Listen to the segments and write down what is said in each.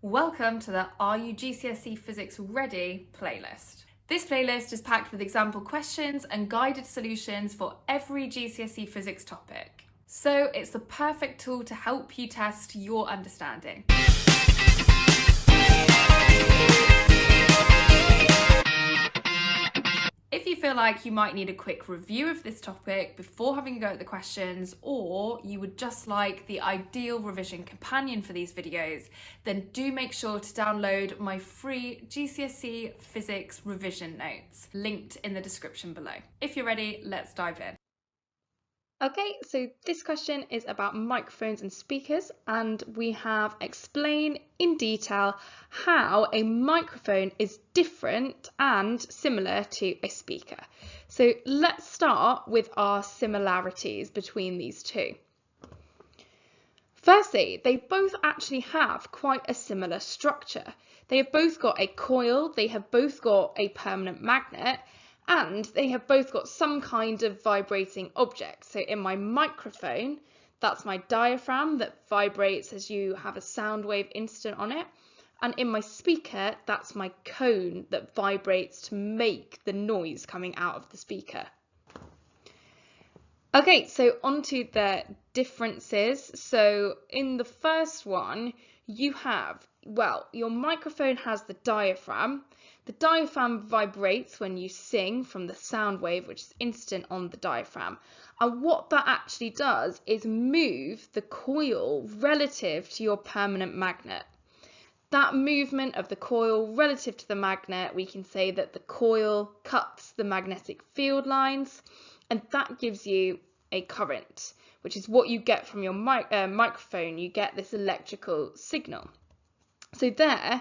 Welcome to the Are You GCSE Physics Ready playlist. This playlist is packed with example questions and guided solutions for every GCSE Physics topic. So it's the perfect tool to help you test your understanding. If you feel like you might need a quick review of this topic before having a go at the questions, or you would just like the ideal revision companion for these videos, then do make sure to download my free GCSE Physics revision notes, linked in the description below. If you're ready, let's dive in. Okay, so this question is about microphones and speakers, and we have explained in detail how a microphone is different and similar to a speaker. So let's start with our similarities between these two. Firstly, they both actually have quite a similar structure. They have both got a coil, they have both got a permanent magnet, and they have both got some kind of vibrating object. So in my microphone, that's my diaphragm that vibrates as you have a sound wave incident on it. And in my speaker, that's my cone that vibrates to make the noise coming out of the speaker. Okay, so on to the differences. So in the first one, you have, your microphone has the diaphragm. The diaphragm vibrates when you sing from the sound wave, which is incident on the diaphragm. And what that actually does is move the coil relative to your permanent magnet. That movement of the coil relative to the magnet, we can say that the coil cuts the magnetic field lines, and that gives you a current, which is what you get from your microphone. You get this electrical signal. So there,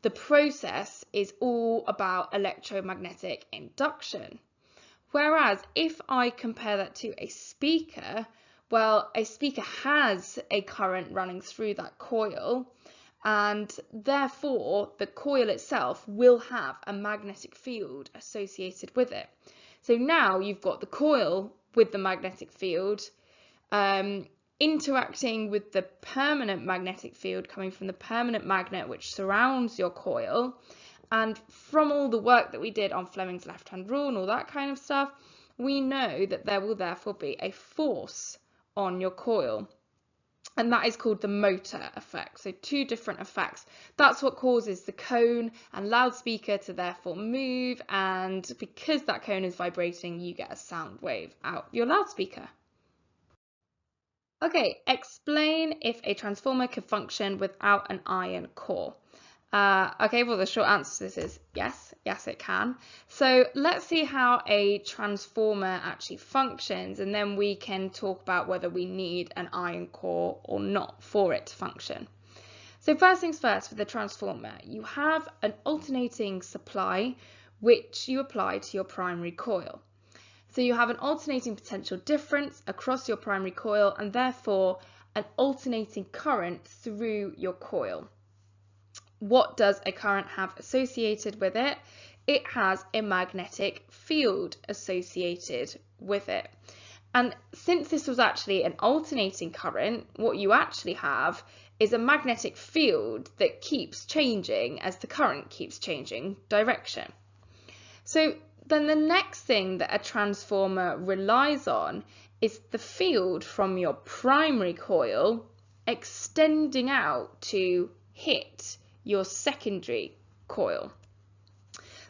the process is all about electromagnetic induction. Whereas if I compare that to a speaker, a speaker has a current running through that coil, and therefore the coil itself will have a magnetic field associated with it. So now you've got the coil with the magnetic field interacting with the permanent magnetic field coming from the permanent magnet which surrounds your coil. And from all the work that we did on Fleming's left-hand rule and all that kind of stuff, we know that there will therefore be a force on your coil. And that is called the motor effect. So two different effects. That's what causes the cone and loudspeaker to therefore move. And because that cone is vibrating, you get a sound wave out your loudspeaker. Okay, explain if a transformer could function without an iron core. Okay, well, the short answer to this is yes, it can. So let's see how a transformer actually functions, and then we can talk about whether we need an iron core or not for it to function. So first things first, for the transformer, you have an alternating supply which you apply to your primary coil. So you have an alternating potential difference across your primary coil and therefore an alternating current through your coil. What does a current have associated with it? It has a magnetic field associated with it. And since this was actually an alternating current, what you actually have is a magnetic field that keeps changing as the current keeps changing direction. So then the next thing that a transformer relies on is the field from your primary coil extending out to hit your secondary coil.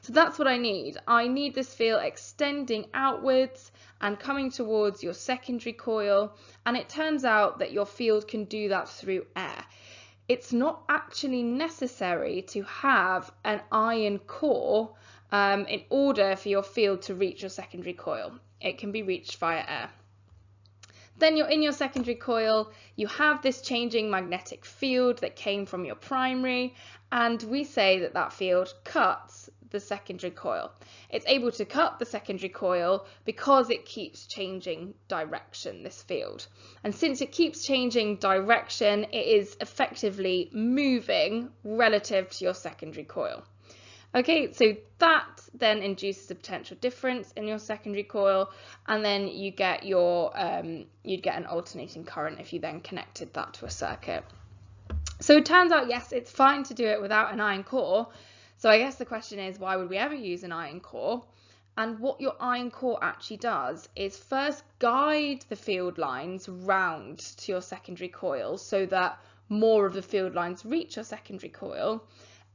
So that's what I need. I need this field extending outwards and coming towards your secondary coil, and it turns out that your field can do that through air. It's not actually necessary to have an iron core in order for your field to reach your secondary coil. It can be reached via air. Then you're in your secondary coil, you have this changing magnetic field that came from your primary, and we say that that field cuts the secondary coil. It's able to cut the secondary coil because it keeps changing direction, this field. And since it keeps changing direction, it is effectively moving relative to your secondary coil. Okay, so that then induces a potential difference in your secondary coil, and then you get your you'd get an alternating current if you then connected that to a circuit. So it turns out, yes, it's fine to do it without an iron core. So I guess the question is, why would we ever use an iron core? And what your iron core actually does is first guide the field lines round to your secondary coil so that more of the field lines reach your secondary coil,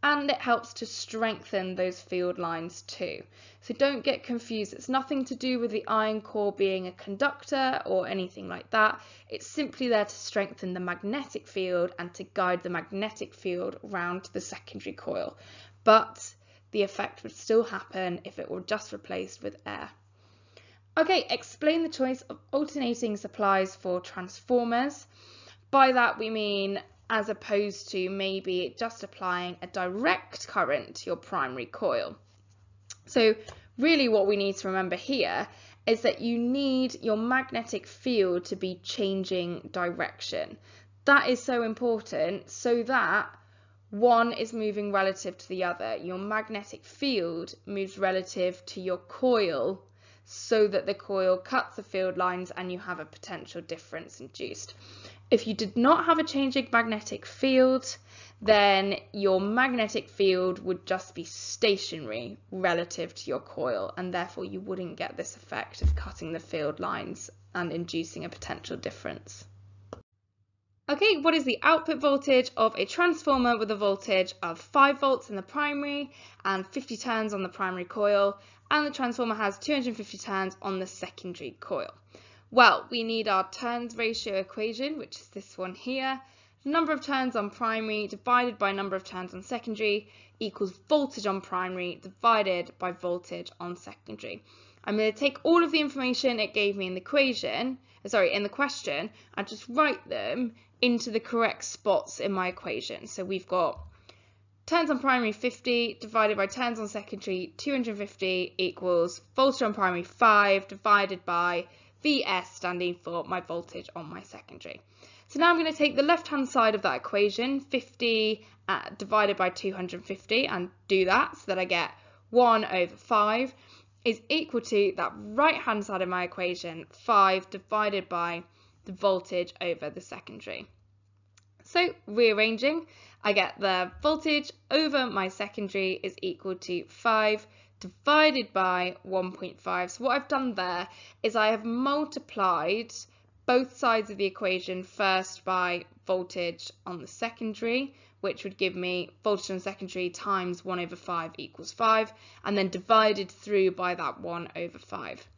and it helps to strengthen those field lines too. So don't get confused. It's nothing to do with the iron core being a conductor or anything like that. It's simply there to strengthen the magnetic field and to guide the magnetic field round the secondary coil. But the effect would still happen if it were just replaced with air. Okay, explain the choice of alternating supplies for transformers. By that we mean as opposed to maybe just applying a direct current to your primary coil. So really what we need to remember here is that you need your magnetic field to be changing direction. That is so important so that one is moving relative to the other. Your magnetic field moves relative to your coil so that the coil cuts the field lines and you have a potential difference induced. If you did not have a changing magnetic field, then your magnetic field would just be stationary relative to your coil, and therefore you wouldn't get this effect of cutting the field lines and inducing a potential difference. Okay, what is the output voltage of a transformer with a voltage of 5 volts in the primary and 50 turns on the primary coil, and the transformer has 250 turns on the secondary coil? Well, we need our turns ratio equation, which is this one here. Number of turns on primary divided by number of turns on secondary equals voltage on primary divided by voltage on secondary. I'm going to take all of the information it gave me in the question and just write them into the correct spots in my equation. So we've got turns on primary 50 divided by turns on secondary 250 equals voltage on primary 5 divided by Vs, standing for my voltage on my secondary. So now I'm going to take the left hand side of that equation, 50 divided by 250, and do that so that I get 1 over 5 is equal to that right hand side of my equation, 5 divided by the voltage over the secondary. So rearranging, I get the voltage over my secondary is equal to 5 divided by 1.5. So what I've done there is I have multiplied both sides of the equation first by voltage on the secondary, which would give me voltage on secondary times 1 over 5 equals 5, and then divided through by that 1 over 5.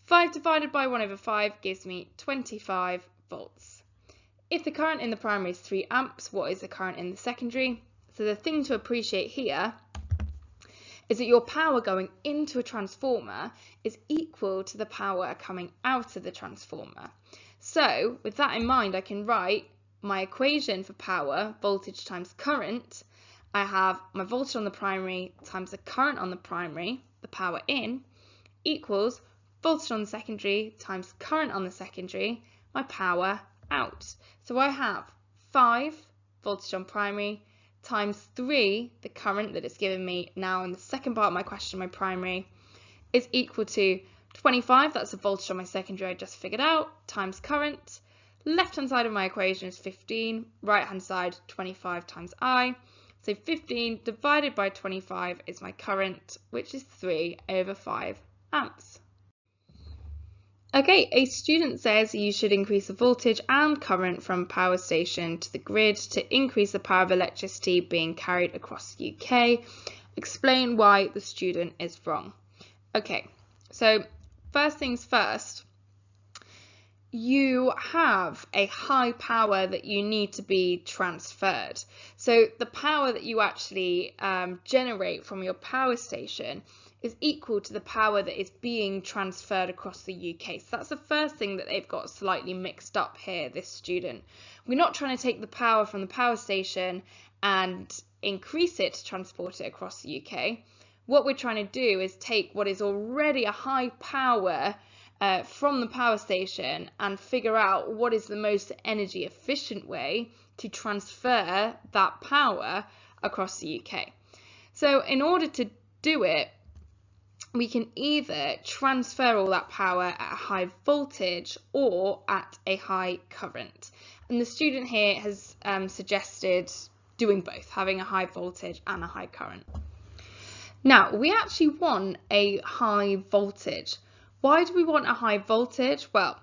5 divided by 1 over 5 gives me 25 volts. If the current in the primary is 3 amps, what is the current in the secondary? So the thing to appreciate here is that your power going into a transformer is equal to the power coming out of the transformer. So with that in mind, I can write my equation for power, voltage times current. I have my voltage on the primary times the current on the primary, the power in, equals voltage on the secondary times current on the secondary, my power out. So I have 5 voltage on primary times 3, the current that it's given me now in the second part of my question, my primary, is equal to 25, that's the voltage on my secondary I just figured out, times current. Left hand side of my equation is 15, right hand side 25 times I. So 15 divided by 25 is my current, which is 3 over 5 amps. Okay, a student says you should increase the voltage and current from power station to the grid to increase the power of electricity being carried across the UK. Explain why the student is wrong. Okay, so first things first, you have a high power that you need to be transferred. So the power that you actually generate from your power station is equal to the power that is being transferred across the UK. So that's the first thing that they've got slightly mixed up here, this student. We're not trying to take the power from the power station and increase it to transport it across the UK. What we're trying to do is take what is already a high power from the power station and figure out what is the most energy efficient way to transfer that power across the UK. So in order to do it, we can either transfer all that power at a high voltage or at a high current. And the student here has suggested doing both, having a high voltage and a high current. Now, we actually want a high voltage. Why do we want a high voltage? Well,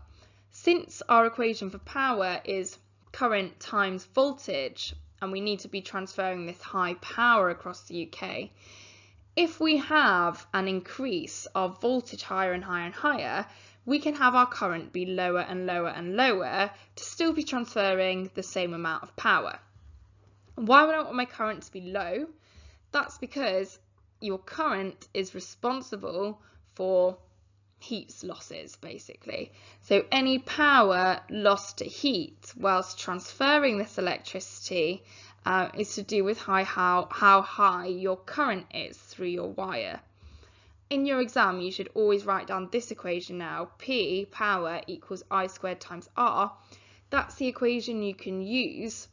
since our equation for power is current times voltage, and we need to be transferring this high power across the UK, if we have an increase of voltage higher and higher and higher, we can have our current be lower and lower and lower to still be transferring the same amount of power. Why would I want my current to be low? That's because your current is responsible for heat losses, basically. So any power lost to heat whilst transferring this electricity is to do with how high your current is through your wire. In your exam, you should always write down this equation now. P, power, equals I squared times R. That's the equation you can use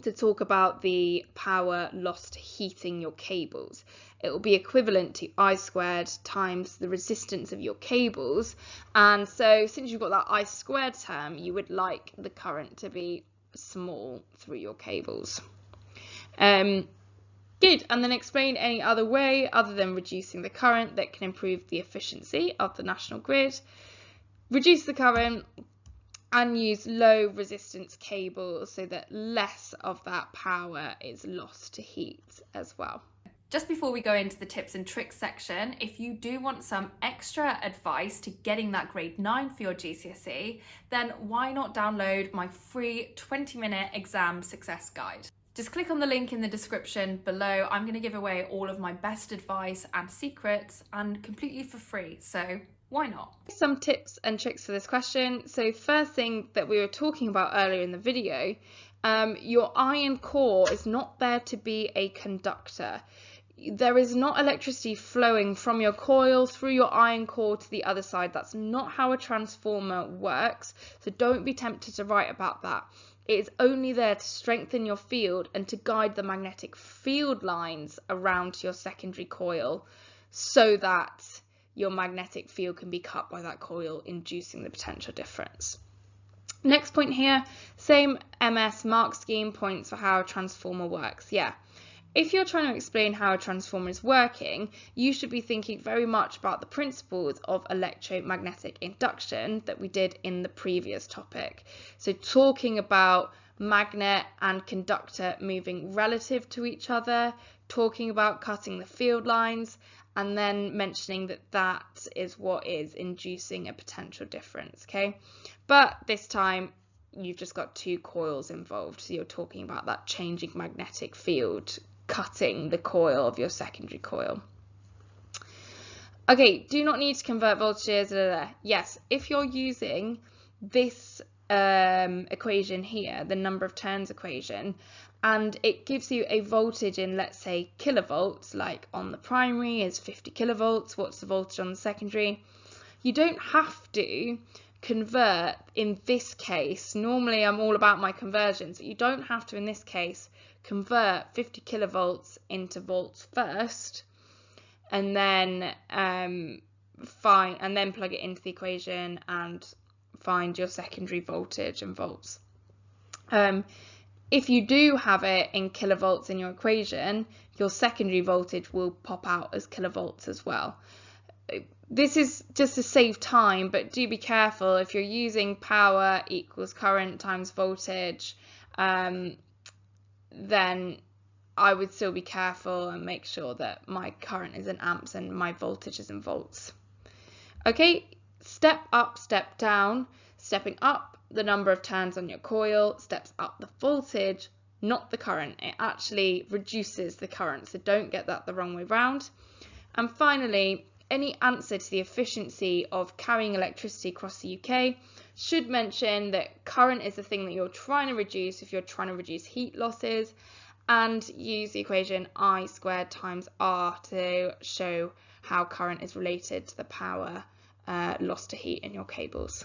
to talk about the power lost to heating your cables. It will be equivalent to I squared times the resistance of your cables. And so since you've got that I squared term, you would like the current to be small through your cables. Good, and then explain any other way other than reducing the current that can improve the efficiency of the national grid. Reduce the current and use low resistance cables so that less of that power is lost to heat as well. Just before we go into the tips and tricks section, if you do want some extra advice to getting that grade 9 for your GCSE, then why not download my free 20-minute exam success guide? Just click on the link in the description below. I'm going to give away all of my best advice and secrets, and completely for free, so why not? Some tips and tricks for this question. So first thing that we were talking about earlier in the video, your iron core is not there to be a conductor. There is not electricity flowing from your coil through your iron core to the other side. That's not how a transformer works, so don't be tempted to write about that. It is only there to strengthen your field and to guide the magnetic field lines around your secondary coil so that your magnetic field can be cut by that coil, inducing the potential difference. Next point here, same MS mark scheme points for how a transformer works. Yeah. If you're trying to explain how a transformer is working, you should be thinking very much about the principles of electromagnetic induction that we did in the previous topic. So talking about magnet and conductor moving relative to each other, talking about cutting the field lines, and then mentioning that that is what is inducing a potential difference, okay? But this time, you've just got two coils involved, so you're talking about that changing magnetic field cutting the coil of your secondary coil. Okay, do not need to convert voltages. Yes, if you're using this equation here, the number of turns equation, and it gives you a voltage in, let's say, kilovolts, like on the primary is 50 kilovolts, what's the voltage on the secondary? You don't have to convert in this case. Normally I'm all about my conversions, but you don't have to in this case convert 50 kilovolts into volts first and then plug it into the equation and find your secondary voltage and volts. If you do have it in kilovolts in your equation, your secondary voltage will pop out as kilovolts as well. This is just to save time, but do be careful if you're using power equals current times voltage, then I would still be careful and make sure that my current is in amps and my voltage is in volts. Okay, step up, step down. Stepping up, the number of turns on your coil steps up the voltage, not the current. It actually reduces the current, so don't get that the wrong way round. And finally, any answer to the efficiency of carrying electricity across the UK should mention that current is the thing that you're trying to reduce if you're trying to reduce heat losses, and use the equation I squared times R to show how current is related to the power lost to heat in your cables.